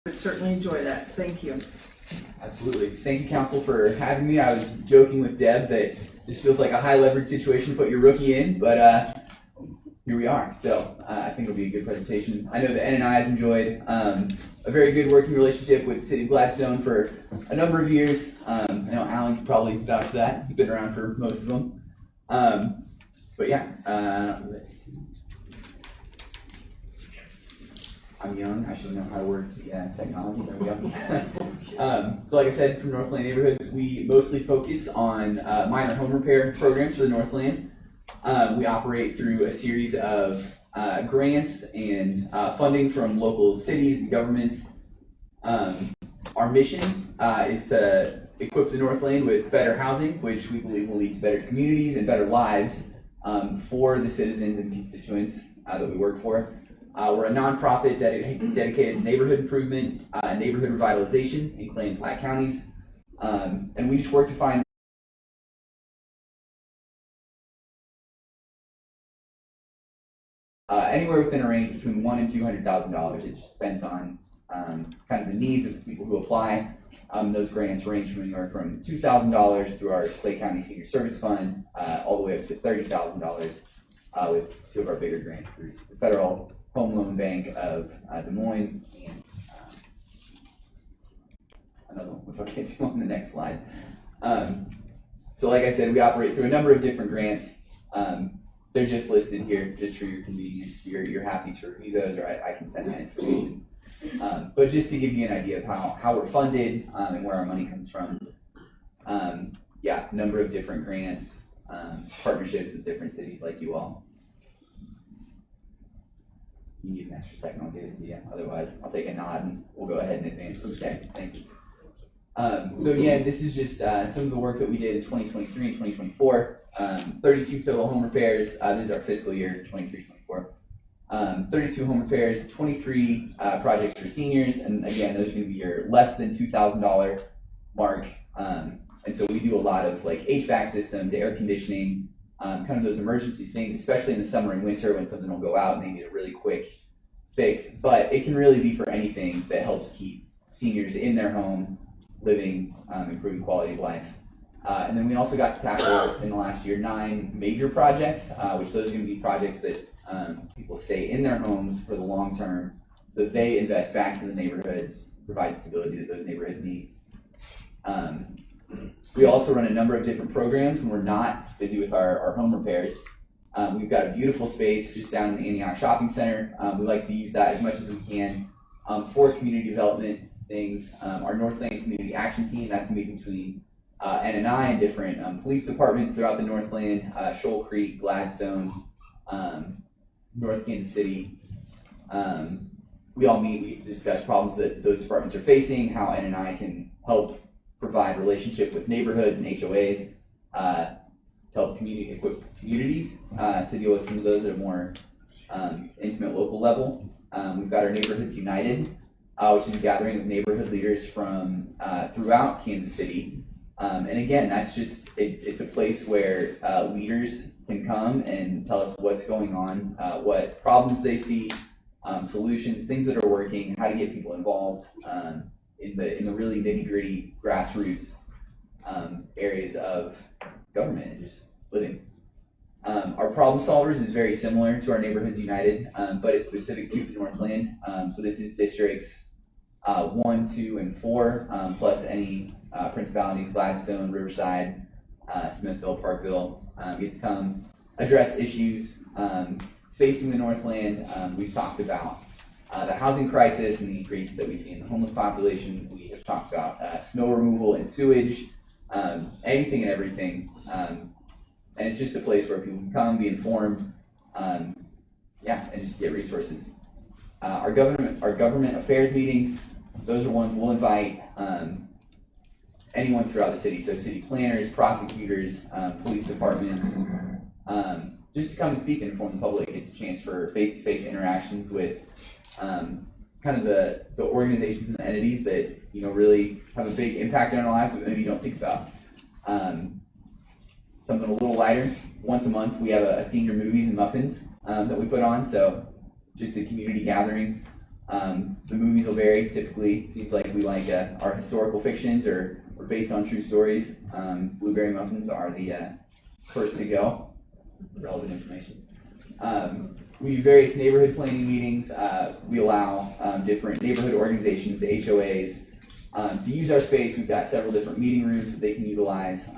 would certainly enjoy that. Thank you. Absolutely. Thank you, Council, for having me. I was joking with Deb that this feels like a high leverage situation to put your rookie in, but here we are. So I think it'll be a good presentation. I know that NNI has enjoyed a very good working relationship with the City of Gladstone for a number of years. I know Alan could probably vouch for that. He's been around for most of them. But yeah, let's see. I'm young, I should know how to work the technology. There we go. So like I said, from Northland Neighborhoods, we mostly focus on minor home repair programs for the Northland. We operate through a series of grants and funding from local cities and governments. Our mission is to equip the Northland with better housing, which we believe will lead to better communities and better lives for the citizens and constituents that we work for. We're a nonprofit dedicated to neighborhood improvement, neighborhood revitalization in Clay and Platte counties, and we just work to find anywhere within a range between $100,000 and $200,000. It just depends on kind of the needs of the people who apply. Those grants range from anywhere from $2,000 through our Clay County Senior Service Fund, all the way up to $30,000 with two of our bigger grants through the Federal Home Loan Bank of Des Moines and another one, which I'll get to on the next slide. So like I said, we operate through a number of different grants. They're just listed here just for your convenience. You're happy to review those, or I can send that information. But just to give you an idea of how we're funded and where our money comes from. Yeah, number of different grants, partnerships with different cities like you all. You need an extra second, I'll give it to you. Otherwise, I'll take a nod and we'll go ahead and advance. Okay, thank you. So again, this is just some of the work that we did in 2023 and 2024. 32 total home repairs. This is our fiscal year, 23-24. 32 home repairs, 23 projects for seniors, and again, those are going to be your less than $2,000 mark. And so we do a lot of like HVAC systems, air conditioning, kind of those emergency things, especially in the summer and winter when something will go out and they need a really quick fix. But it can really be for anything that helps keep seniors in their home, living, improving quality of life. And then we also got to tackle in the last year 9 major projects, which those are going to be projects that people stay in their homes for the long term, so they invest back in the neighborhoods, provide stability that those neighborhoods need. We also run a number of different programs when we're not busy with our home repairs. We've got a beautiful space just down in the Antioch Shopping Center. We like to use that as much as we can for community development things. Our Northland Community Action Team, that's a meeting between NNI and different police departments throughout the Northland, Shoal Creek, Gladstone, North Kansas City. We all meet, we discuss problems that those departments are facing, how NNI can help provide relationship with neighborhoods and HOAs to help equip communities to deal with some of those at a more intimate local level. We've got our Neighborhoods United, which is a gathering of neighborhood leaders from throughout Kansas City. And again, that's just, it's a place where leaders can come and tell us what's going on, what problems they see, solutions, things that are working, how to get people involved in the really nitty-gritty grassroots areas of government and just living. Our problem solvers is very similar to our Neighborhoods United, but it's specific to the Northland. So this is districts 1, 2, and 4, plus any principalities, Gladstone, Riverside, Smithville, Parkville, get to come address issues facing the Northland. We've talked about the housing crisis and the increase that we see in the homeless population. We have talked about snow removal and sewage, anything and everything. And it's just a place where people can come, be informed, and just get resources. Our government affairs meetings, those are ones we'll invite anyone throughout the city, so city planners, prosecutors, police departments, just to come and speak and inform the public. It's a chance for face-to-face interactions with kind of the organizations and the entities that really have a big impact on our lives that maybe you don't think about. Something a little lighter. Once a month, we have a senior movies and muffins that we put on, so just a community gathering. The movies will vary. Typically, it seems like we like our historical fictions or based on true stories. Blueberry muffins are the first to go. Relevant information. We do various neighborhood planning meetings. We allow different neighborhood organizations, the HOAs, to use our space. We've got several different meeting rooms that they can utilize.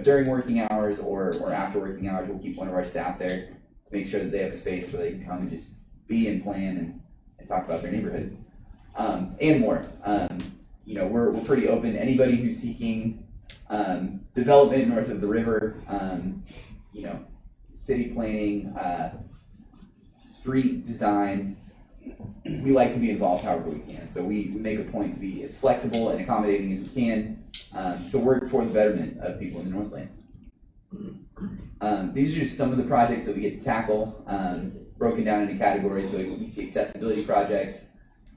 During working hours or after working hours, we'll keep one of our staff there to make sure that they have a space where they can come and just be and plan and talk about their neighborhood and more. We're pretty open. Anybody who's seeking development north of the river, city planning, street design, we like to be involved however we can. So we make a point to be as flexible and accommodating as we can to work for the betterment of people in the Northland. These are just some of the projects that we get to tackle, broken down into categories. So we see accessibility projects.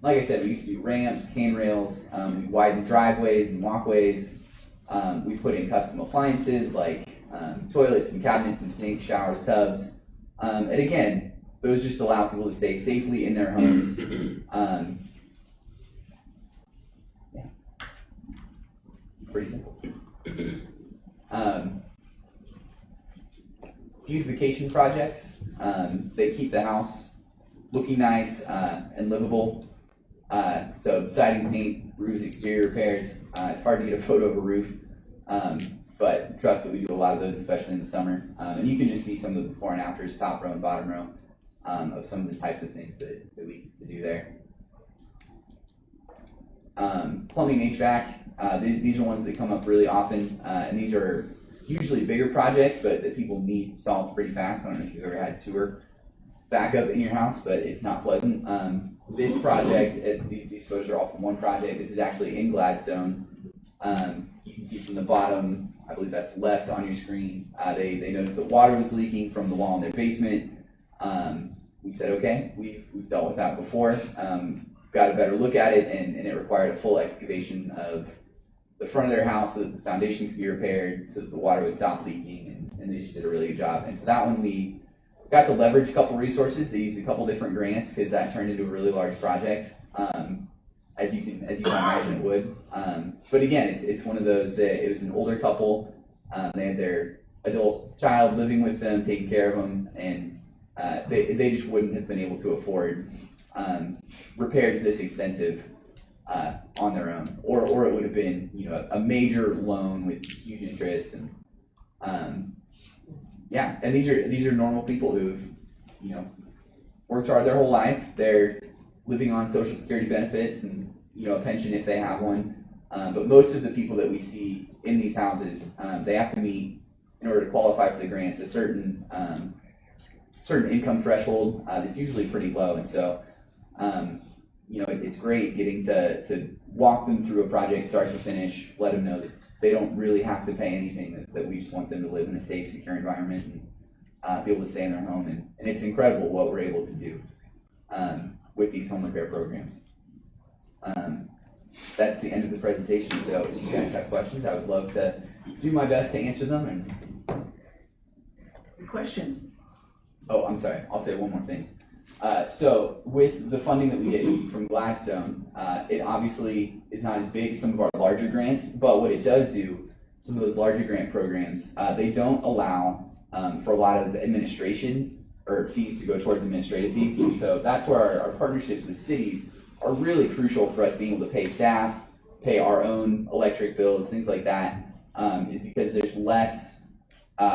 Like I said, we used to do ramps, handrails, we widen driveways and walkways. We put in custom appliances like toilets and cabinets and sinks, showers, tubs. And again, those just allow people to stay safely in their homes. Pretty simple. Beautification projects. They keep the house looking nice and livable. So siding, paint, roofs, exterior repairs. It's hard to get a photo of a roof, but trust that we do a lot of those, especially in the summer. And you can just see some of the before and afters, top row and bottom row, of some of the types of things that we get to do there. Plumbing, HVAC, these are ones that come up really often, and these are usually bigger projects, but that people need solved pretty fast. I don't know if you've ever had sewer backup in your house, but it's not pleasant. This project, these photos are all from one project. This is actually in Gladstone. You can see from the bottom, I believe that's left on your screen, they noticed that water was leaking from the wall in their basement. We said, okay, we've dealt with that before. Got a better look at it, and it required a full excavation of the front of their house so that the foundation could be repaired, so that the water would stop leaking, and they just did a really good job. And for that one, we got to leverage a couple resources. They used a couple different grants because that turned into a really large project, as you can imagine it would. But again, it's one of those that it was an older couple. They had their adult child living with them, taking care of them, and they just wouldn't have been able to afford repairs this extensive on their own, or it would have been a major loan with huge interest. And yeah, and these are normal people who've worked hard their whole life. They're living on Social Security benefits and a pension if they have one. But most of the people that we see in these houses, they have to meet, in order to qualify for the grants, a certain income threshold that's usually pretty low. And so it's great getting to walk them through a project start to finish, let them know that they don't really have to pay anything, that we just want them to live in a safe, secure environment and be able to stay in their home. And it's incredible what we're able to do with these home repair programs. That's the end of the presentation. So if you guys have questions, I would love to do my best to answer them. And questions? Oh, I'm sorry. I'll say one more thing. So with the funding that we get from Gladstone, it obviously is not as big as some of our larger grants, but what it does do, some of those larger grant programs, they don't allow for a lot of administration or fees to go towards administrative fees. And so that's where our partnerships with cities are really crucial for us being able to pay staff, pay our own electric bills, things like that, is because there's less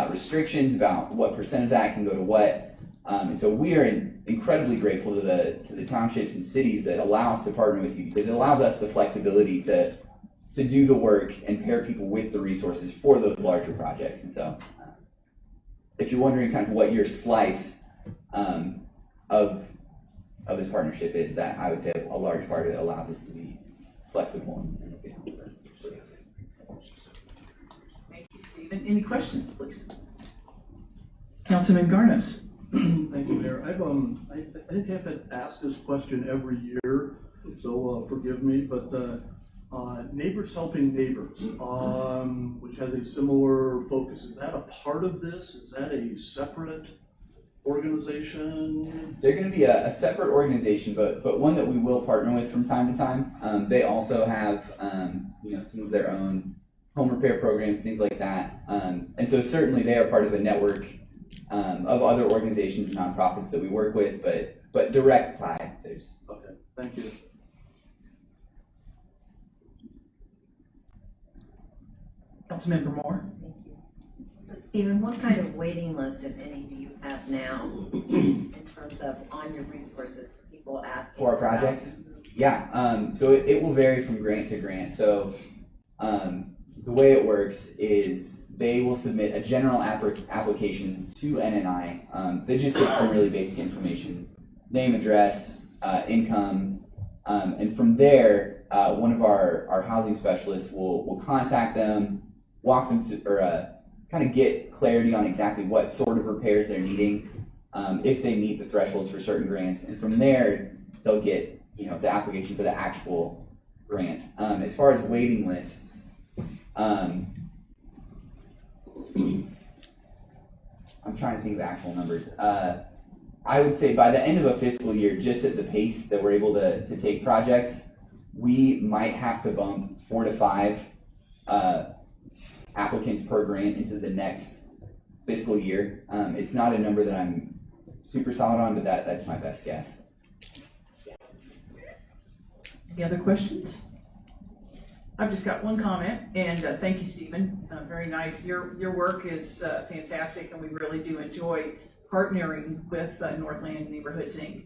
restrictions about what percent of that can go to what. And so we are incredibly grateful to the townships and cities that allow us to partner with you, because it allows us the flexibility to do the work and pair people with the resources for those larger projects. And so if you're wondering kind of what your slice of this partnership is, that I would say a large part of it allows us to be flexible. Thank you, Stephen. Any questions, please? Councilman Garnos. Thank you, Mayor. I think I've had asked this question every year, so forgive me, but Neighbors Helping Neighbors, which has a similar focus, is that a part of this? Is that a separate organization? They're going to be a separate organization, but one that we will partner with from time to time. They also have some of their own home repair programs, things like that. And so certainly they are part of a network of other organizations and nonprofits that we work with, but direct tie. Okay, thank you. Councilmember Moore. Thank you. So Stephen, what kind of waiting list, if any, do you have now in terms of on your resources, people asking? For our projects? Yeah, so it will vary from grant to grant. So the way it works is they will submit a general application to NNI. They just take some really basic information, name, address, income, and from there, one of our housing specialists will contact them, walk them through, or kind of get clarity on exactly what sort of repairs they're needing, if they meet the thresholds for certain grants, and from there, they'll get the application for the actual grant. As far as waiting lists, I'm trying to think of actual numbers. I would say by the end of a fiscal year, just at the pace that we're able to take projects, we might have to bump 4 to 5 applicants per grant into the next fiscal year. It's not a number that I'm super solid on, but that's my best guess. Any other questions? I've just got one comment, and thank you, Stephen. Very nice. Your work is fantastic, and we really do enjoy partnering with Northland Neighborhoods, Inc.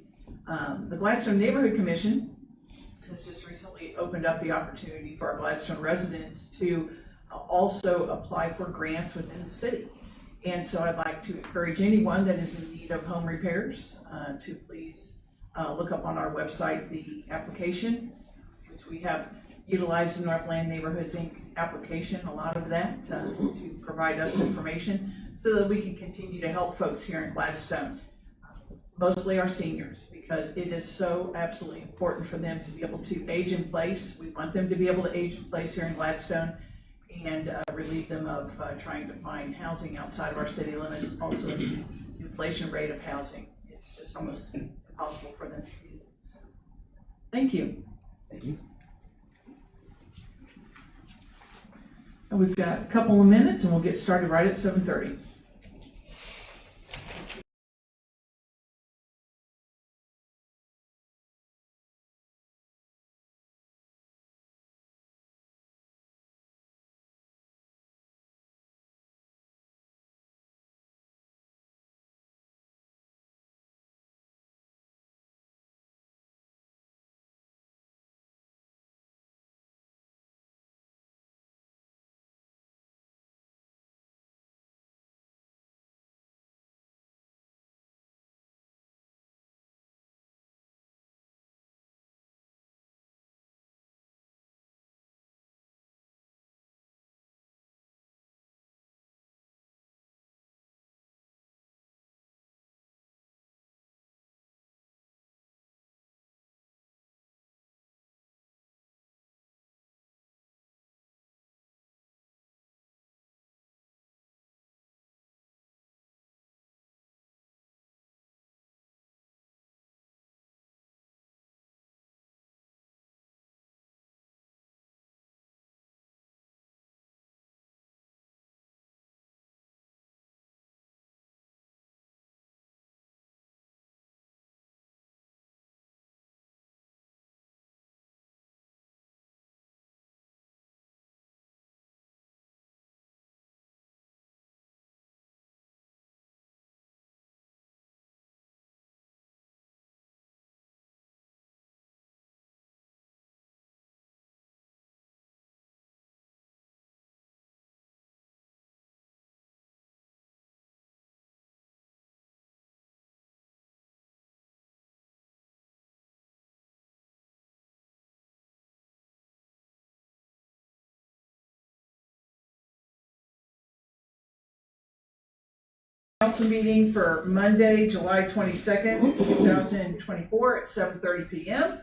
The Gladstone Neighborhood Commission has just recently opened up the opportunity for our Gladstone residents to also apply for grants within the city. And so I'd like to encourage anyone that is in need of home repairs to please look up on our website the application, which we have utilized the Northland Neighborhoods Inc. application, a lot of that, to provide us information so that we can continue to help folks here in Gladstone, mostly our seniors, because it is so absolutely important for them to be able to age in place. We want them to be able to age in place here in Gladstone and relieve them of trying to find housing outside of our city limits. Also, the inflation rate of housing, it's just almost impossible for them to do. So, thank you. Thank you. And we've got a couple of minutes and we'll get started right at 7:30. Council meeting for Monday, July 22nd, 2024 at 7:30 p.m.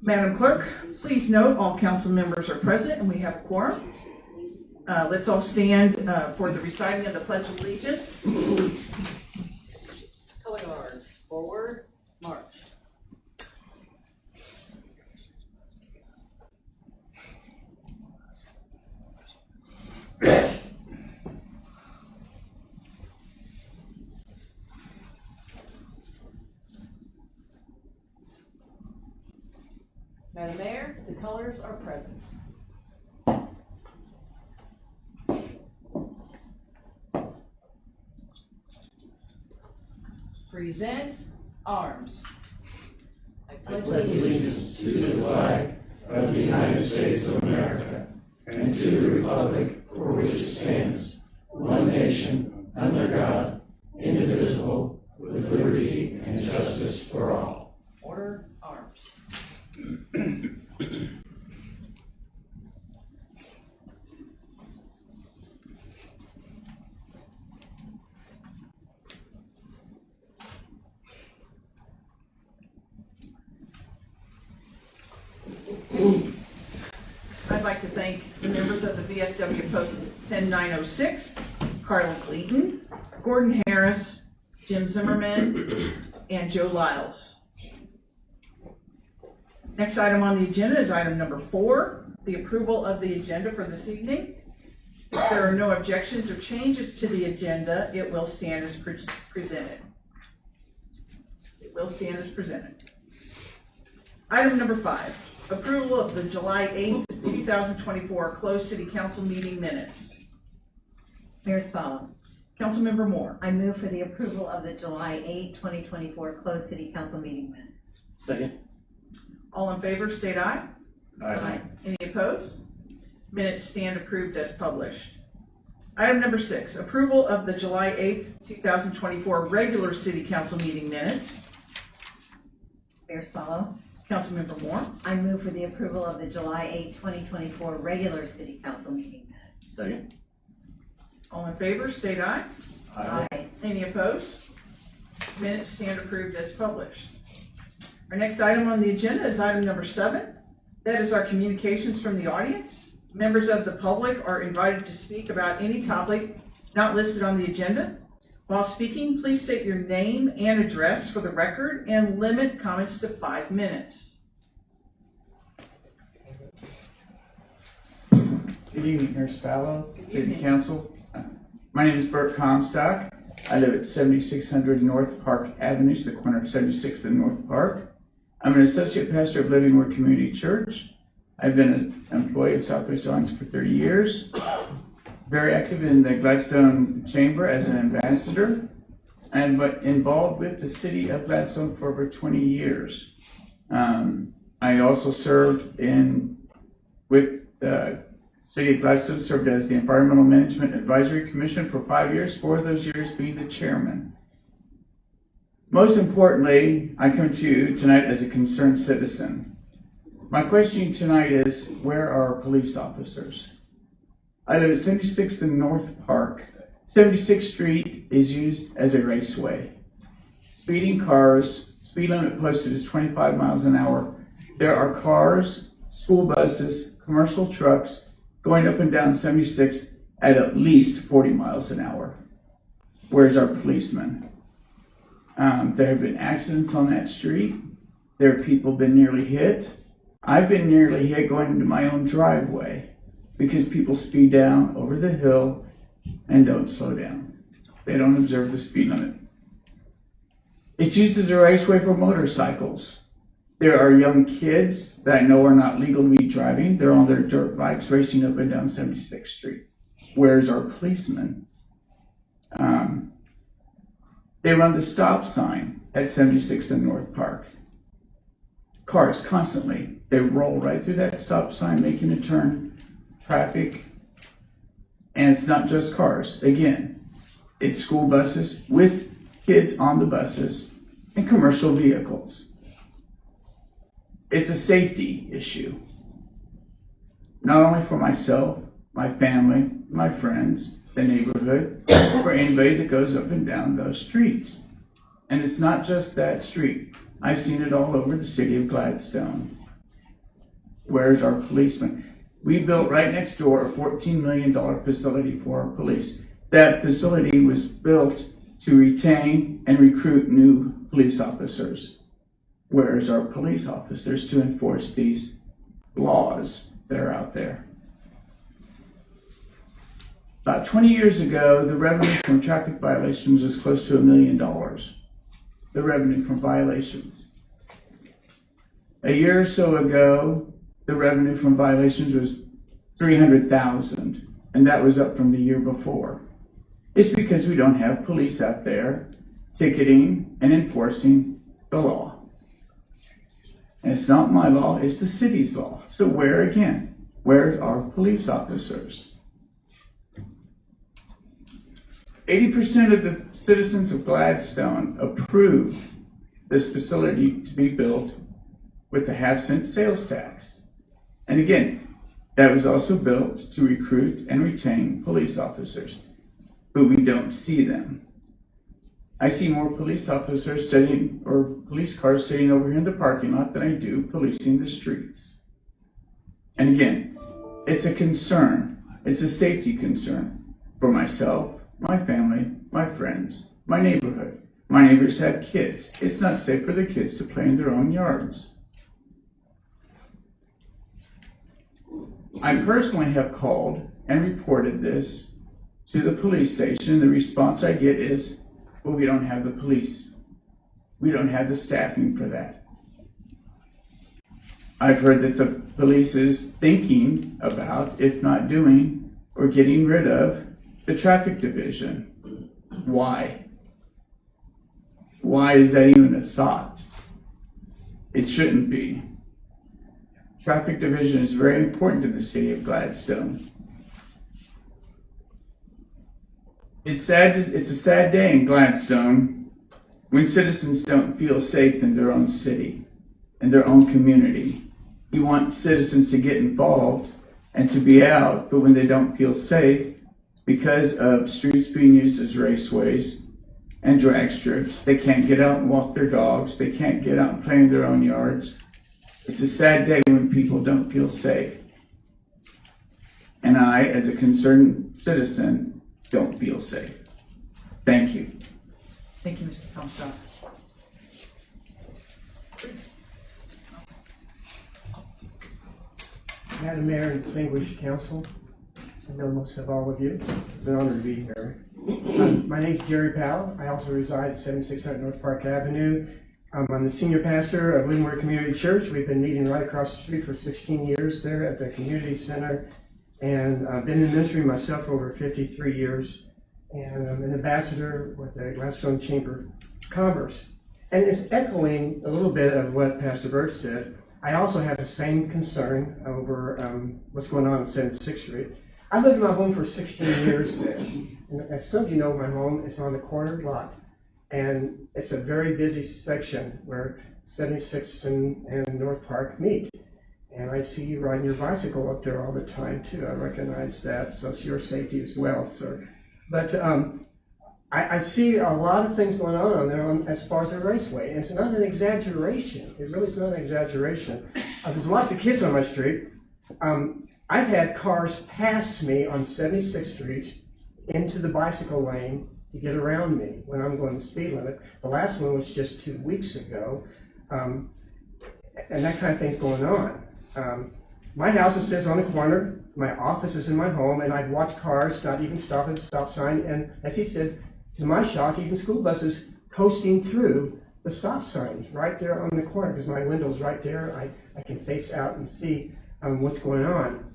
Madam Clerk, please note all council members are present and we have a quorum. Let's all stand for the reciting of the Pledge of Allegiance. Color guard, forward, march. Madam Mayor, the colors are present. Present arms. I pledge allegiance to the flag of the United States of America and to the republic for which it stands, one nation, under God, indivisible, with liberty and justice for all. Order arms. I'd like to thank the members of the VFW Post 10906, Carla Gleaton, Gordon Harris, Jim Zimmerman, and Joe Lyles. Next item on the agenda is item number 4, the approval of the agenda for this evening. If there are no objections or changes to the agenda, it will stand as presented. It will stand as presented. Item number 5. Approval of the July 8th, 2024 closed city council meeting minutes. Mayor Spallon. Councilmember Moore. I move for the approval of the July 8, 2024 closed city council meeting minutes. Second. All in favor, state aye. Aye. Any opposed? Minutes stand approved as published. Item number 6, approval of the July 8th, 2024 regular city council meeting minutes. Mayor Spallon. Councilmember Moore. I move for the approval of the July 8, 2024 regular city council meeting minutes. Second. All in favor, state aye. Aye. Any opposed? Minutes stand approved as published. Our next item on the agenda is item number 7. That is our communications from the audience. Members of the public are invited to speak about any topic not listed on the agenda. While speaking, please state your name and address for the record and limit comments to 5 minutes. Good evening, Mayor Spallon, City Council. My name is Bert Comstock. I live at 7600 North Park Avenue, it's the corner of 76th and North Park. I'm an associate pastor of Living Word Community Church. I've been an employee of Southwest Alliance for 30 years. Very active in the Gladstone Chamber as an ambassador, and involved with the city of Gladstone for over 20 years. I also served with the city of Gladstone, served as the Environmental Management Advisory Commission for 5 years, 4 of those years being the chairman. Most importantly, I come to you tonight as a concerned citizen. My question tonight is, where are our police officers? I live at 76th and North Park. 76th Street is used as a raceway. Speeding cars, speed limit posted is 25 miles an hour. There are cars, school buses, commercial trucks going up and down 76th at least 40 miles an hour. Where's our policemen? There have been accidents on that street. There have people been nearly hit. I've been nearly hit going into my own driveway because people speed down over the hill and don't slow down. They don't observe the speed limit. It's used as a raceway for motorcycles. There are young kids that I know are not legal to be driving. They're on their dirt bikes racing up and down 76th Street. Where's our policemen? They run the stop sign at 76th and North Park. Cars constantly, they roll right through that stop sign, making a turn, traffic, and it's not just cars. Again, it's school buses with kids on the buses and commercial vehicles. It's a safety issue, not only for myself, my family, my friends, the neighborhood, for anybody that goes up and down those streets. And it's not just that street. I've seen it all over the city of Gladstone. Where's our policemen? We built right next door a $14 million facility for our police. That facility was built to retain and recruit new police officers. Where's our police officers to enforce these laws that are out there? About 20 years ago, the revenue from traffic violations was close to $1 million. The revenue from violations. A year or so ago, the revenue from violations was $300,000, and that was up from the year before. It's because we don't have police out there ticketing and enforcing the law. And it's not my law, it's the city's law. So where are our police officers? 80% of the citizens of Gladstone approved this facility to be built with the half-cent sales tax. And again, that was also built to recruit and retain police officers, but we don't see them. I see more police officers sitting, or police cars sitting over here in the parking lot than I do policing the streets. And again, it's a concern. It's a safety concern for myself, my family, my friends, my neighborhood. My neighbors have kids. It's not safe for the kids to play in their own yards. I personally have called and reported this to the police station. The response I get is, well, we don't have the police. We don't have the staffing for that. I've heard that the police is thinking about, if not doing, or getting rid of the traffic division. Why? Why is that even a thought? It shouldn't be. Traffic division is very important to the city of Gladstone. It's a sad day in Gladstone when citizens don't feel safe in their own city, in their own community. You want citizens to get involved and to be out, but when they don't feel safe because of streets being used as raceways and drag strips, they can't get out and walk their dogs, they can't get out and play in their own yards. It's a sad day when people don't feel safe. And I, as a concerned citizen, don't feel safe. Thank you. Thank you, Mr. Comstock. Madam Mayor and distinguished council, I know most of all of you. It's an honor to be here. My name is Jerry Powell. I also reside at 7600 North Park Avenue. I'm the senior pastor of Linwood Community Church. We've been meeting right across the street for 16 years there at the community center. And I've been in ministry myself for over 53 years. And I'm an ambassador with the Gladstone Chamber of Commerce. And it's echoing a little bit of what Pastor Burt said. I also have the same concern over what's going on 76th Street. I've lived in my home for 16 years there. And as some of you know, my home is on the corner lot. And it's a very busy section where 76th and North Park meet. And I see you riding your bicycle up there all the time too. I recognize that, so it's your safety as well, sir. But I see a lot of things going on there as far as the raceway. And it's not an exaggeration. It really is not an exaggeration. There's lots of kids on my street. I've had cars pass me on 76th Street into the bicycle lane to get around me when I'm going the speed limit. The last one was just 2 weeks ago. And that kind of thing's going on. My house is on the corner. My office is in my home, and I'd watch cars not even stop at the stop sign. And as he said, to my shock, even school buses coasting through the stop signs right there on the corner, because my window's right there. I can face out and see what's going on.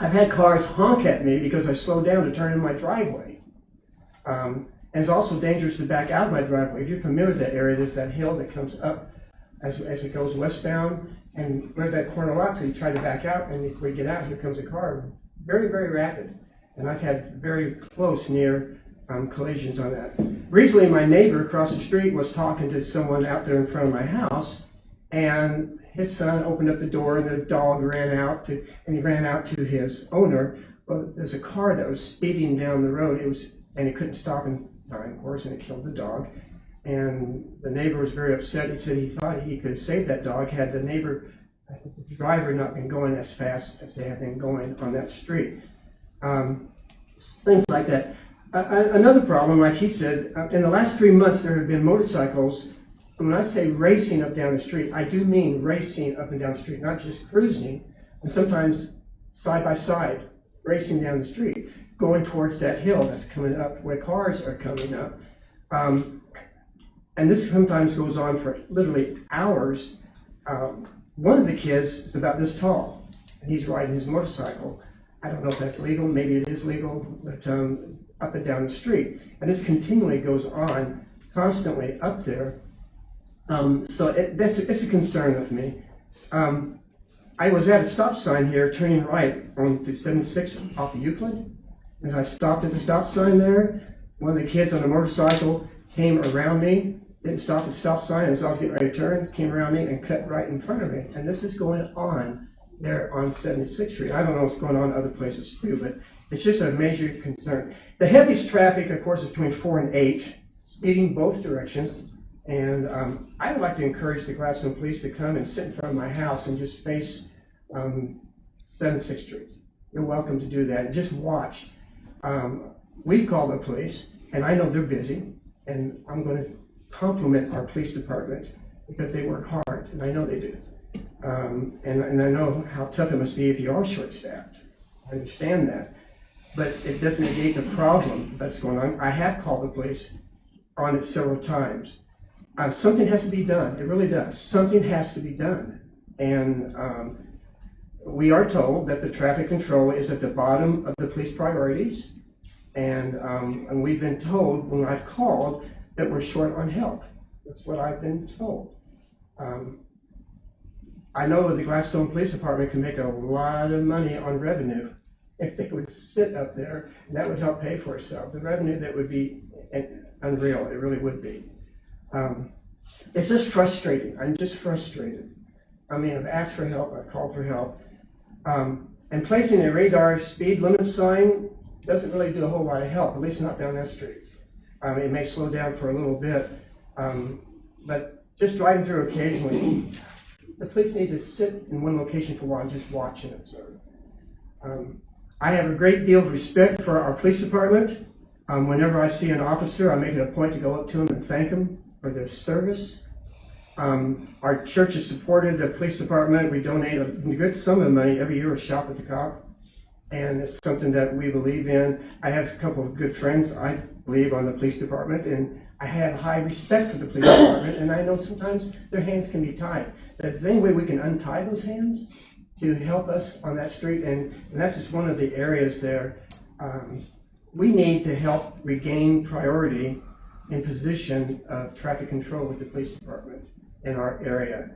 I've had cars honk at me because I slowed down to turn in my driveway. And it's also dangerous to back out of my driveway. If you're familiar with that area, there's that hill that comes up as it goes westbound, and we have that corner lot, so you try to back out, and before you get out, here comes a car, very, very rapid. And I've had very close, near collisions on that. Recently, my neighbor across the street was talking to someone out there in front of my house, and his son opened up the door, and the dog ran out, and he ran out to his owner. Well, there's a car that was speeding down the road, and it couldn't stop in time, of course, and it killed the dog. And the neighbor was very upset. He said he thought he could save that dog had the neighbor the driver not been going as fast as they have been going on that street. Things like that. Another problem, like he said, in the last 3 months there have been motorcycles. When I say racing up down the street, I do mean racing up and down the street, not just cruising, and sometimes side by side, racing down the street, going towards that hill that's coming up where cars are coming up. And this sometimes goes on for literally hours. One of the kids is about this tall, and he's riding his motorcycle. I don't know if that's legal, maybe it is legal, but up and down the street. And this continually goes on, constantly up there. So it's a concern of me. I was at a stop sign here, turning right onto 76 off of Euclid. As I stopped at the stop sign there, one of the kids on a motorcycle came around me, didn't stop at the stop sign, as I was getting ready to turn, came around me and cut right in front of me. And this is going on there on 76th Street. I don't know what's going on other places too, but it's just a major concern. The heaviest traffic, of course, is between 4 and 8, speeding both directions. And I would like to encourage the Gladstone Police to come and sit in front of my house and just face 76th Street. You're welcome to do that. Just watch. We've called the police, and I know they're busy, and I'm going to compliment our police department because they work hard, and I know they do. And I know how tough it must be if you are short-staffed. I understand that. But it doesn't negate the problem that's going on. I have called the police on it several times. Something has to be done. It really does. Something has to be done. And we are told that the traffic control is at the bottom of the police priorities. And we've been told, when I've called, that we're short on help. That's what I've been told. I know the Gladstone Police Department can make a lot of money on revenue if they would sit up there, and that would help pay for itself. The revenue that would be unreal, it really would be. It's just frustrating. I'm just frustrated. I mean, I've asked for help, I've called for help. And placing a radar speed limit sign doesn't really do a whole lot of help, at least not down that street. It may slow down for a little bit, but just driving through occasionally, the police need to sit in one location for a while and just watch and observe. I have a great deal of respect for our police department. Whenever I see an officer, I make it a point to go up to them and thank them for their service. Our church has supported the police department. We donate a good sum of money every year to Shop at the Cop, and it's something that we believe in. I have a couple of good friends, I believe, on the police department, and I have high respect for the police department, and I know sometimes their hands can be tied. But is there any way we can untie those hands to help us on that street? And that's just one of the areas there. We need to help regain priority in position of traffic control with the police department in our area.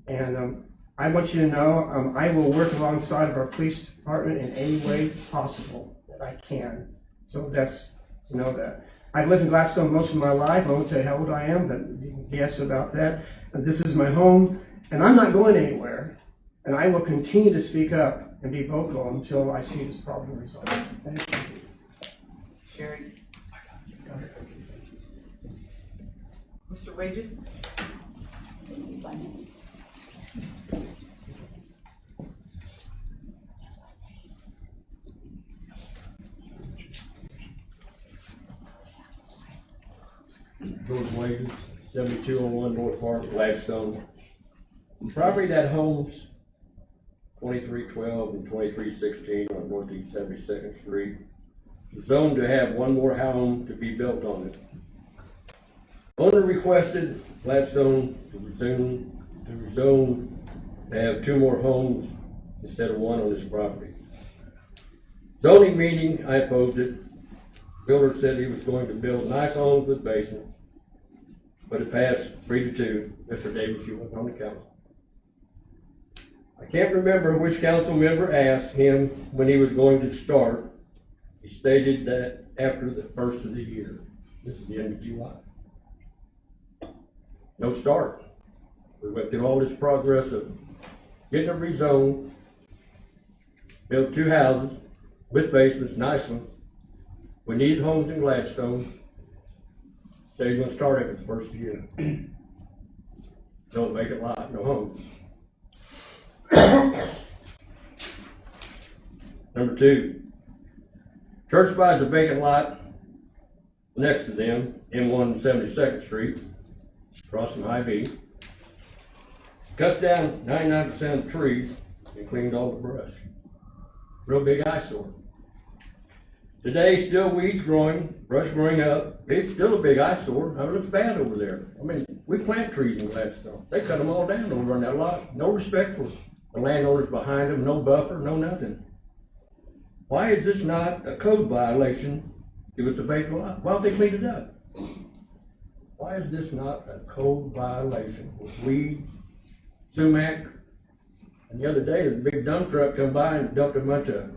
And I want you to know I will work alongside of our police department in any way possible that I can. So that's to know that. I've lived in Gladstone most of my life. I won't tell you how old I am, but you can guess about that. This is my home, and I'm not going anywhere. And I will continue to speak up and be vocal until I see this problem resolved. Thank you. Jerry. Mr. Wages? George Wages, 7201 North Park, Gladstone. Property that homes 2312 and 2316 on Northeast 72nd Street is zoned to have one more home to be built on it. Owner requested Gladstone to rezone to have 2 more homes instead of 1 on this property. Zoning meeting, I opposed it. Builder said he was going to build nice homes with basement, but it passed 3-2. Mr. Davis, you weren't on the council. I can't remember which council member asked him when he was going to start. He stated that after the first of the year. This is the end of July. No start. We went through all this progress of getting it rezoned, built 2 houses with basements, nice ones. We needed homes in Gladstone. Said he's going to start after the first year. Don't make it lot, no homes. Number 2, church buys a vacant lot next to them, M1 72nd Street, across from Hy-Vee. Cuts down 99% of the trees and cleaned all the brush. Real big eyesore. Today, still weeds growing, brush growing up. It's still a big eyesore. It looks bad over there. I mean, we plant trees in Gladstone. They cut them all down over on that lot. No respect for the landowners behind them, no buffer, no nothing. Why is this not a code violation if it's a vacant lot? Why don't they clean it up? Why is this not a code violation with weeds, sumac? And the other day, the big dump truck come by and dumped a bunch of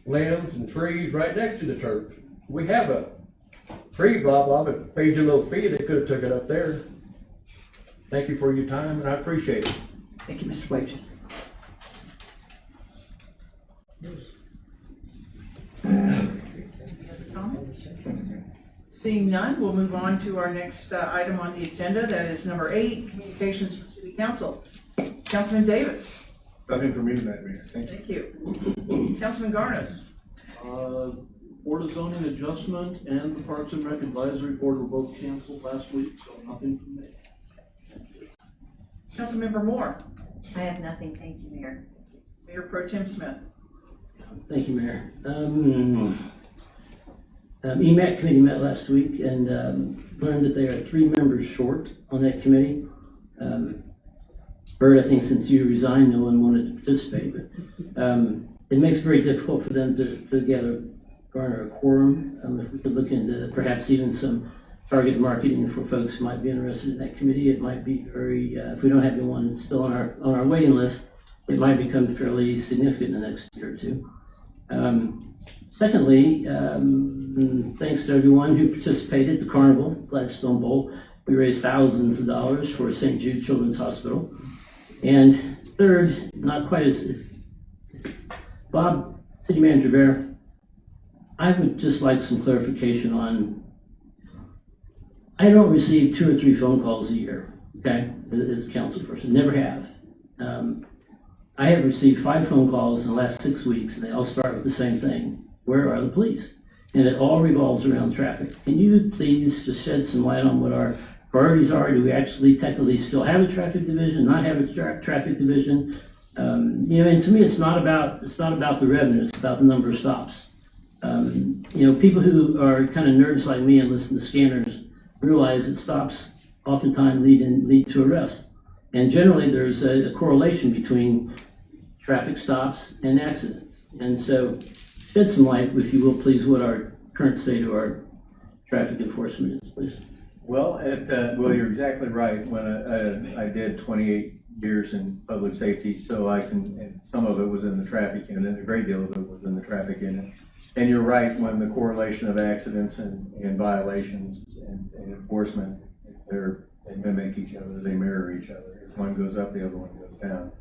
limbs and trees right next to the church. We have a tree blah, but pays you a little fee. They could have took it up there. Thank you for your time, and I appreciate it. Thank you, Mr. Wages. Any other comments? Seeing none, we'll move on to our next item on the agenda. That is number 8, communications from City Council. Councilman Davis. Nothing for me tonight, Mayor. Thank you. Thank you. Councilman Garnes. Board of Zoning Adjustment and the Parks and Rec Advisory Board were both canceled last week, so nothing from me. Councilmember Moore. I have nothing, thank you, Mayor. Mayor Pro Tem Smith. Thank you, Mayor. EMAC committee met last week and learned that they are 3 members short on that committee. Bert, I think since you resigned, no one wanted to participate, but it makes it very difficult for them to garner a quorum. If we could look into perhaps even some targeted marketing for folks who might be interested in that committee, it might be very, if we don't have anyone still on our waiting list, it might become fairly significant in the next year or 2. Secondly, thanks to everyone who participated at the Carnival, Gladstone Bowl. We raised thousands of dollars for St. Jude Children's Hospital. And third, not quite as Bob, City Manager Bear, I would just like some clarification on, I don't receive 2 or 3 phone calls a year, okay, as a council person, never have. I have received 5 phone calls in the last 6 weeks, and they all start with the same thing. Where are the police? And it all revolves around traffic. Can you please just shed some light on what our priorities are? Do we actually technically still have a traffic division, not have a traffic division? And to me, it's not about the revenue, it's about the number of stops. People who are kind of nerds like me and listen to scanners realize that stops oftentimes lead to arrest. And generally, there's a correlation between traffic stops and accidents. And so, shed some light, if you will, please, what our current state of our traffic enforcement is, please. Well, you're exactly right. When I did 28 years in public safety, so and some of it was in the traffic unit, a great deal of it was in the traffic unit. And you're right, when the correlation of accidents and violations and enforcement, they mimic each other, they mirror each other. If one goes up, the other one goes down.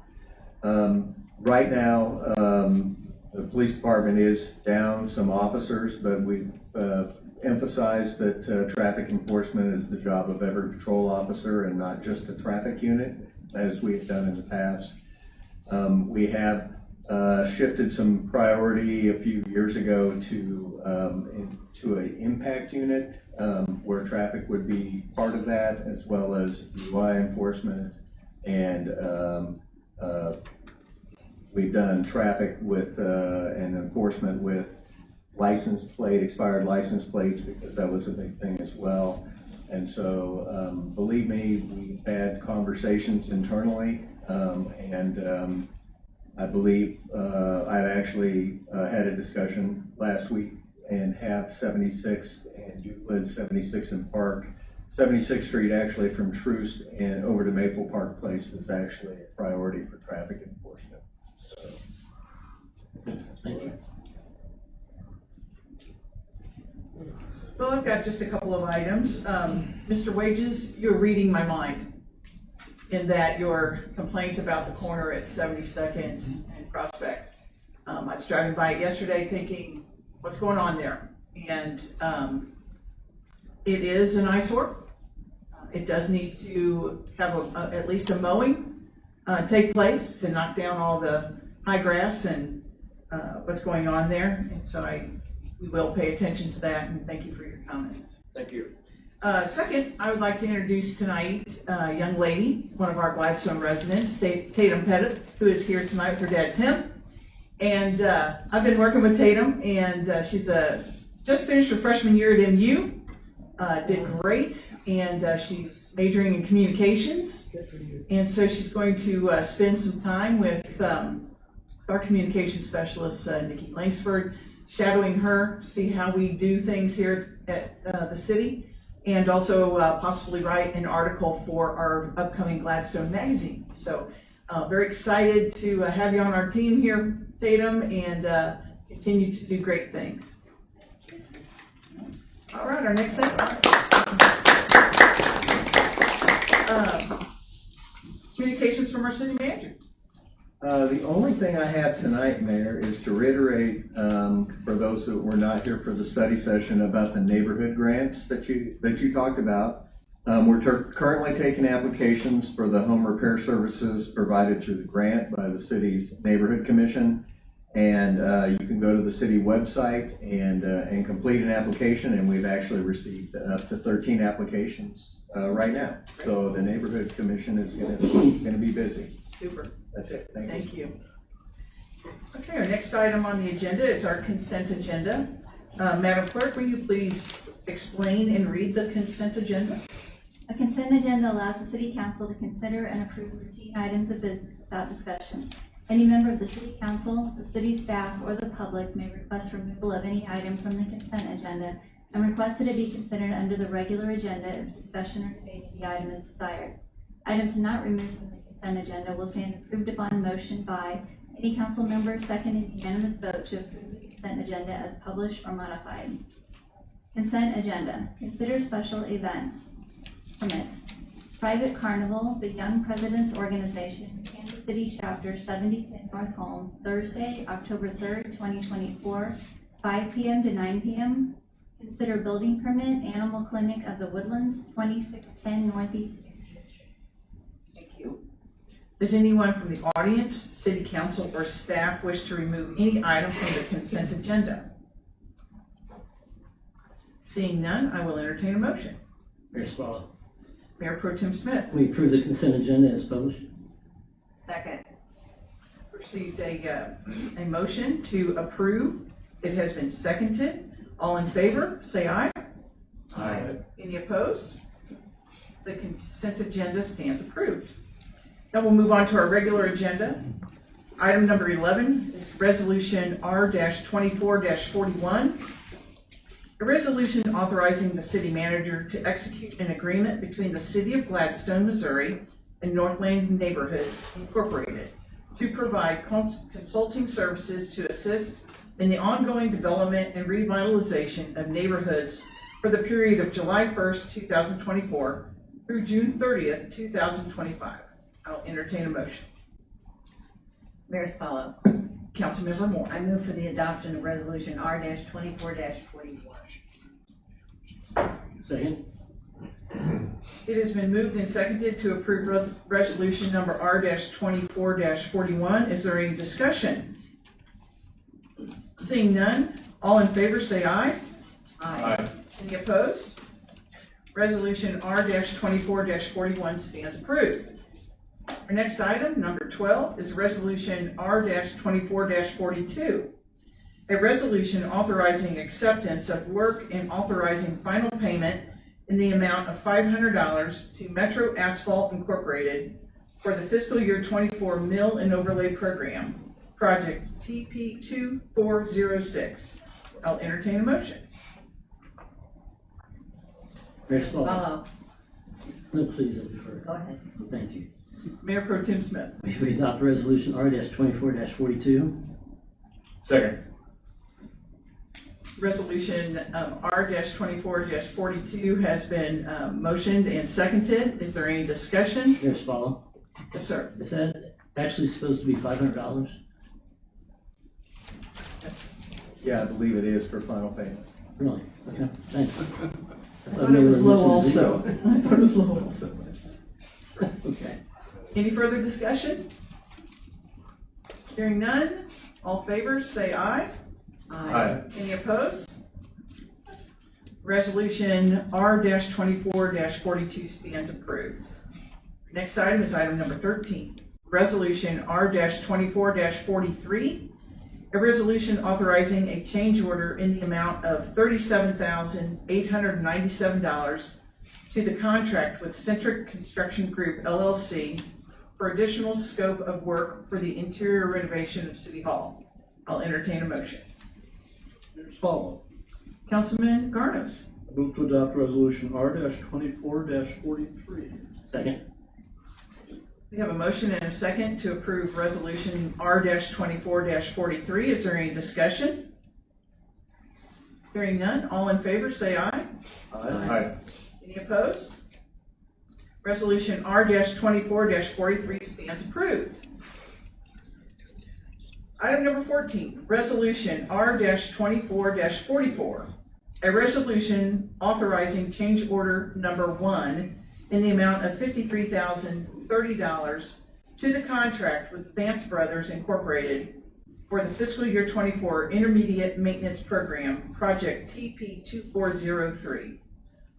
Right now, the police department is down some officers, but we've emphasized that traffic enforcement is the job of every patrol officer and not just the traffic unit, as we've done in the past. We have shifted some priority a few years ago to an impact unit where traffic would be part of that, as well as DUI enforcement, and we've done traffic with and enforcement with expired license plates, because that was a big thing as well. And so, believe me, we've had conversations internally, and I believe I've actually had a discussion last week and have 76th and Euclid, 76th and Park, 76th Street actually from Troost and over to Maple Park Place is actually a priority for traffic enforcement. So. Thank you. Well, I've got just a couple of items. Mr. Wages, you're reading my mind in that your complaint about the corner at 72nd and Prospect. I was driving by it yesterday thinking, what's going on there? And it is an eyesore. It does need to have at least a mowing. take place to knock down all the high grass and what's going on there. And so we will pay attention to that, and thank you for your comments. Thank you. Second, I would like to introduce tonight a young lady, one of our Gladstone residents, Tatum Pettit, who is here tonight with her dad, Tim. And I've been working with Tatum, and she's just finished her freshman year at MU. Did great, and she's majoring in communications. And so she's going to spend some time with our communications specialist, Nikki Langsford, shadowing her, see how we do things here at the city, and also possibly write an article for our upcoming Gladstone magazine. So very excited to have you on our team here, Tatum, and continue to do great things. All right, our next thing. Communications from our city manager. The only thing I have tonight, Mayor, is to reiterate, for those that were not here for the study session, about the neighborhood grants that you talked about. We're currently taking applications for the home repair services provided through the grant by the city's neighborhood commission. And you can go to the city website and complete an application, and we've actually received up to 13 applications right now. So the neighborhood commission is gonna be busy. Super. That's it. Thank you. Okay, our next item on the agenda is our consent agenda. Madam Clerk, will you please explain and read the consent agenda? A consent agenda allows the City Council to consider and approve routine items of business without discussion. Any member of the City Council, the city staff, or the public may request removal of any item from the consent agenda and request that it be considered under the regular agenda if discussion or debate of the item is desired. Items not removed from the consent agenda will stand approved upon motion by any council member, second and unanimous vote to approve the consent agenda as published or modified. Consent agenda. Consider special events. Permits. Private Carnival, the Young Presidents Organization, Kansas City Chapter 7010 North Holmes, Thursday, October 3rd, 2024, 5 p.m. to 9 p.m. Consider building permit, Animal Clinic of the Woodlands, 2610 Northeast 60th Street. Thank you. Does anyone from the audience, city council, or staff wish to remove any item from the consent agenda? Seeing none, I will entertain a motion. Mayor Swallow. Mayor Pro Tem Smith. We approve the consent agenda as published. Second. Received a motion to approve. It has been seconded. All in favor, say aye. Aye. Any opposed? The consent agenda stands approved. Now we'll move on to our regular agenda. Item number 11 is Resolution R-24-41. A resolution authorizing the city manager to execute an agreement between the City of Gladstone, Missouri and Northland Neighborhoods Incorporated to provide consulting services to assist in the ongoing development and revitalization of neighborhoods for the period of July 1st, 2024 through June 30th, 2025. I'll entertain a motion. Mayor Swallow. Councilmember Moore. I move for the adoption of Resolution R-24-41. Second. It has been moved and seconded to approve resolution number R-24-41. Is there any discussion? Seeing none, all in favor say aye. Aye. Any opposed? Resolution R-24-41 stands approved. Our next item, number 12, is resolution R-24-42. A resolution authorizing acceptance of work and authorizing final payment in the amount of $500 to Metro Asphalt Incorporated for the fiscal year 24 Mill and Overlay Program, project TP2406. I'll entertain a motion. Mayor Swallow. Swallow. No, please, I defer. Go ahead. Thank you. Mayor Pro Tem Smith. We adopt resolution R-24-42. Second. Resolution R-24-42 has been motioned and seconded. Is there any discussion? Mayor Swallow. Yes, sir. Is that actually supposed to be $500? Yeah, I believe it is for final payment. Really? Okay, thanks. I thought it was low also. I thought it was low also. Okay. Any further discussion? Hearing none, all in favor say aye. Aye. Any opposed? Resolution R-24-42 stands approved. Next item is item number 13. Resolution R-24-43, a resolution authorizing a change order in the amount of $37,897 to the contract with Centric Construction Group LLC for additional scope of work for the interior renovation of City Hall. I'll entertain a motion. As follows. Councilman Garnos. I move to adopt resolution R-24-43. Second. We have a motion and a second to approve resolution R-24-43. Is there any discussion? Hearing none, all in favor say aye. Aye. Any opposed? Resolution R-24-43 stands approved. Item number 14, resolution R-24-44, a resolution authorizing change order number 1 in the amount of $53,030 to the contract with Vance Brothers Incorporated for the fiscal year 24 Intermediate Maintenance Program, Project TP2403.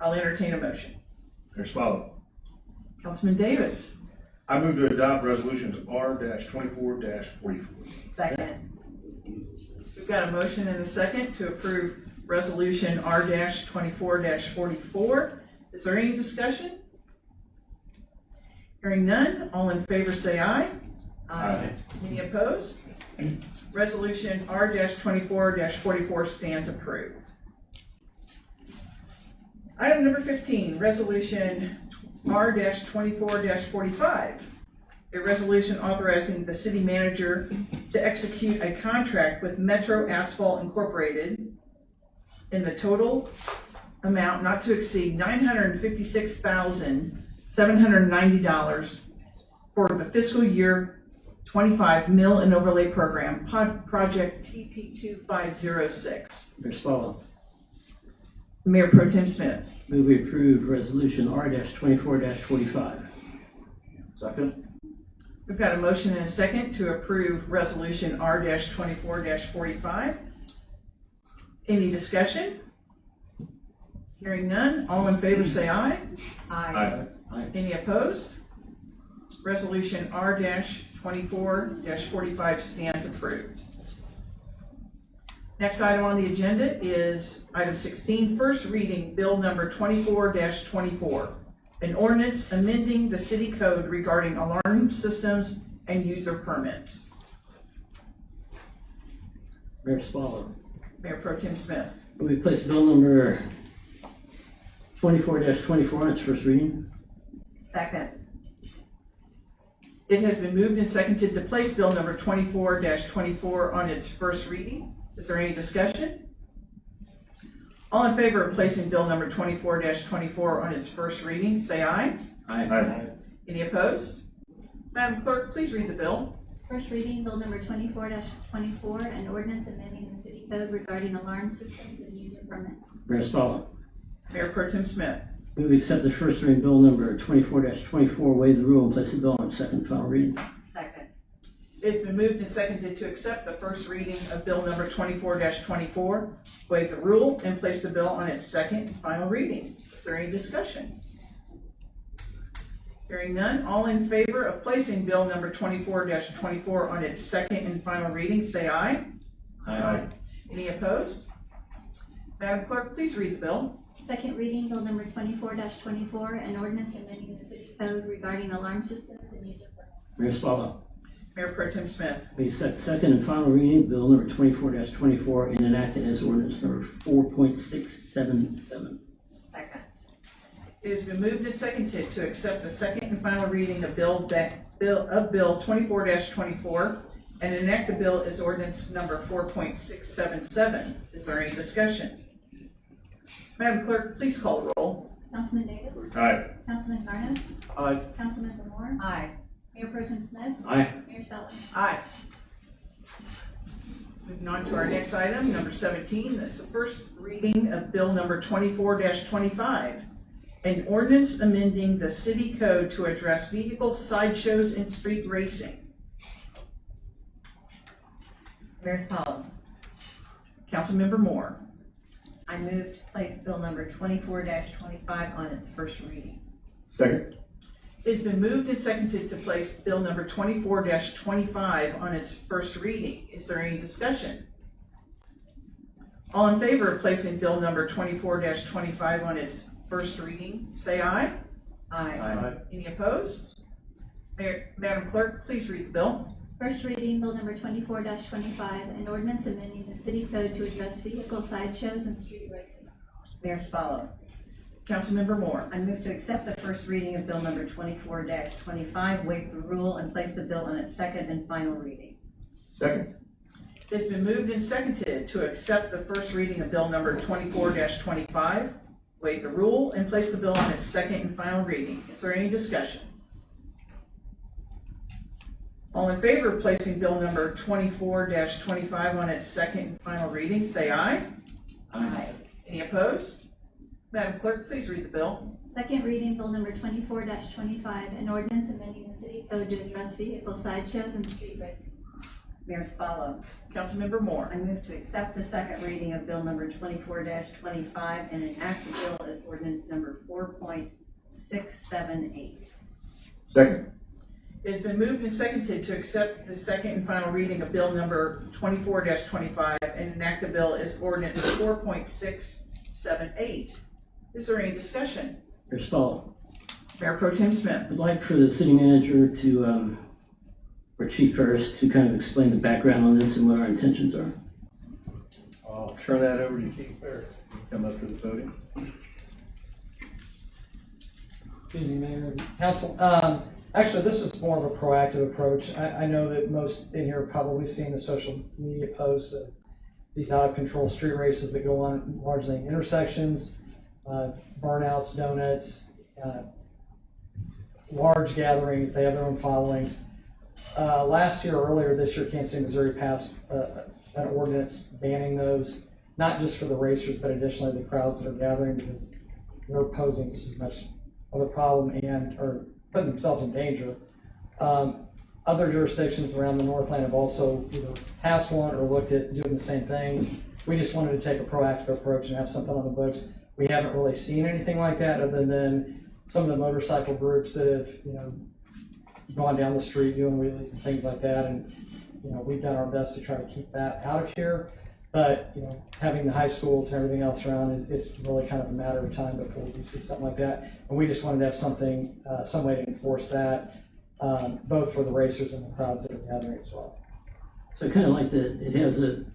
I'll entertain a motion. As follows. Councilman Davis. I move to adopt resolutions R-24-44. Second. We've got a motion and a second to approve resolution R-24-44. Is there any discussion? Hearing none, all in favor say aye. Aye. Any opposed? Resolution R-24-44 stands approved. Item number 15, resolution R-24-45, a resolution authorizing the city manager to execute a contract with Metro Asphalt Incorporated in the total amount not to exceed $956,790 for the fiscal year 25 Mill and Overlay Program, Project TP2506. As follows. Mayor Pro Tem Smith. Move we approve resolution R-24-45. Second. We've got a motion and a second to approve resolution R-24-45. Any discussion? Hearing none, all in favor say aye. Aye. Any opposed? Resolution R-24-45 stands approved. Next item on the agenda is item 16, first reading bill number 24-24, an ordinance amending the city code regarding alarm systems and user permits. Mayor Spaulding. Mayor Pro Tem Smith. We place bill number 24-24 on its first reading. Second. It has been moved and seconded to place bill number 24-24 on its first reading. Is there any discussion? All in favor of placing bill number 24-24 on its first reading, say aye. Aye. Any opposed? Madam Clerk, please read the bill. First reading, bill number 24-24, an ordinance amending the city code regarding alarm systems and user permits. Mayor Spaulding. Mayor Pro Tem Smith. Move we accept the first reading bill number 24-24, waive the rule and place the bill on second and final reading. Second. It's been moved and seconded to accept the first reading of bill number 24-24, waive the rule, and place the bill on its second and final reading. Is there any discussion? Hearing none, all in favor of placing bill number 24-24 on its second and final reading, say aye. Aye. Any opposed? Madam Clerk, please read the bill. Second reading, bill number 24-24, an ordinance amending the city code regarding alarm systems and user permits. Mayor Spaulding. Mayor Pro Tem Smith. We accept second and final reading bill number 24-24 and enact it as ordinance number 4.677. Second. It has been moved and seconded to accept the second and final reading of bill 24-24 and enact the bill as ordinance number 4.677. Is there any discussion? Madam Clerk, please call the roll. Councilman Davis. Aye. Councilman Garnos. Aye. Councilmember Moore. Aye. Mayor Pro Tem Smith. Aye. Mayor Spaulding. Aye. Moving on to our next item, number 17. That's the first reading of bill number 24-25, An ordinance amending the city code to address vehicle sideshows and street racing. Mayor Powell. Councilmember Moore. I move to place bill number 24-25 on its first reading. Second. It's been moved and seconded to place bill number 24-25 on its first reading. Is there any discussion? All in favor of placing bill number 24-25 on its first reading, say aye. Aye. Any opposed? Madam Clerk, please read the bill. First reading, bill number 24-25, an ordinance amending the city code to address vehicle sideshows and street racing. Mayor Spallo. Councilmember Moore. I move to accept the first reading of bill number 24-25, waive the rule, and place the bill on its second and final reading. Second. It's been moved and seconded to accept the first reading of bill number 24-25, waive the rule, and place the bill on its second and final reading. Is there any discussion? All in favor of placing bill number 24-25 on its second and final reading, say aye. Aye. Any opposed? Madam Clerk, please read the bill. Second reading, bill number 24-25, an ordinance amending the city code to address vehicle sideshows and street racing. Mayor Spallo. Councilmember Moore. I move to accept the second reading of bill number 24-25 and enact the bill as ordinance number 4.678. Second. It's been moved and seconded to accept the second and final reading of bill number 24-25 and enact the bill as ordinance 4.678. Is there any discussion? Mayor Spallo. Mayor Pro Tem Smith. I'd like for the city manager to, or Chief Ferris, to kind of explain the background on this and what our intentions are. I'll turn that over to Chief Ferris. Come up to the podium. Good evening, Mayor and Council. Actually, this is more of a proactive approach. I know that most in here have probably seen the social media posts of these out of control street races that go on largely in intersections, burnouts, donuts, large gatherings. They have their own followings. Last year or earlier this year, Kansas City, Missouri passed an ordinance banning those, not just for the racers, but additionally the crowds that are gathering, because they're posing just as much of a problem and are putting themselves in danger. Other jurisdictions around the Northland have also either passed one or looked at doing the same thing. We just wanted to take a proactive approach and have something on the books. We haven't really seen anything like that other than some of the motorcycle groups that have, gone down the street doing wheelies and things like that. And, we've done our best to try to keep that out of here. But, having the high schools and everything else around, it's really kind of a matter of time before we see something like that. And we just wanted to have something, some way to enforce that, both for the racers and the crowds that are gathering as well. So I kind of like that it has a,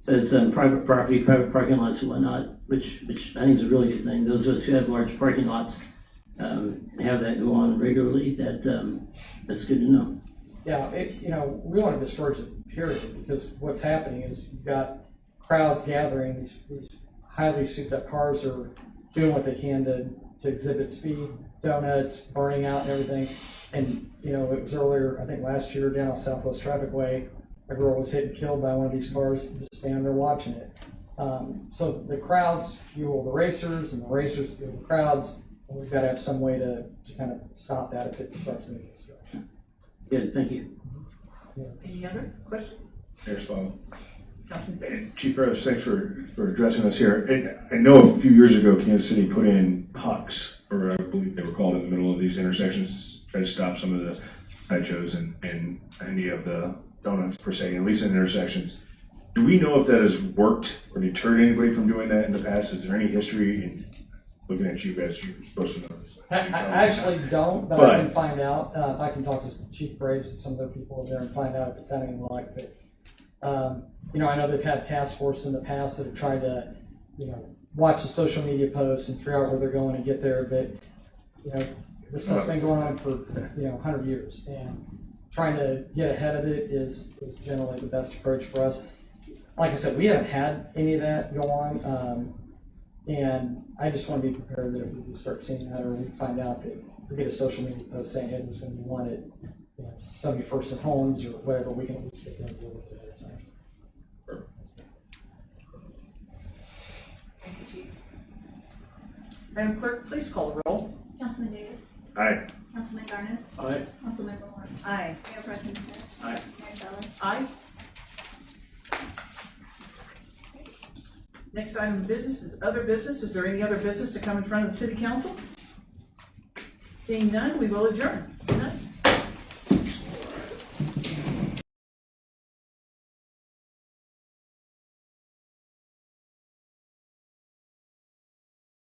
says private property, private parking lots and whatnot, which I think is a really good thing. Those of us who have large parking lots have that go on regularly, that's good to know. Yeah, we want to discourage it, period, because what's happening is you've got crowds gathering, these highly souped up cars are doing what they can to exhibit speed, donuts, burning out and everything. And, it was earlier, I think last year down on Southwest Traffic Way, a girl was hit and killed by one of these cars just standing there watching it. So the crowds fuel the racers and the racers fuel the crowds, and we've got to have some way to kind of stop that if it starts moving this direction. Good, thank you. Any other questions? Mayor Spallo. Councilman. Chief Rose, thanks for addressing us here. I know a few years ago, Kansas City put in pucks, or I believe they were called, in the middle of these intersections to try to stop some of the sideshows and any of the donuts per se, at least in intersections. Do we know if that has worked or deterred anybody from doing that in the past? Is there any history in looking at you guys? You're supposed to know this. I actually don't, but I can find out. I can talk to Chief Braves and some of the people over there and find out if it's had any luck. But I know they've had task force in the past that have tried to, watch the social media posts and figure out where they're going and get there. But this stuff's been going on for 100 years, and trying to get ahead of it is generally the best approach for us. Like I said, we haven't had any of that go on. And I just want to be prepared that if we do start seeing that, or we find out that we get a social media post saying, hey, there's going to be one at 71st and Homes or whatever, we can at least get there and deal with it at a time. Thank you, Chief. Madam Clerk, please call the roll. Councilman Davis. Aye. Councilman Garnis. Aye. Councilmember Moore. Aye. Mayor Pro Tem Smith. Aye. Mayor Feller. Aye. Next item of business is other business. Is there any other business to come in front of the city council? Seeing none, we will adjourn. Good night.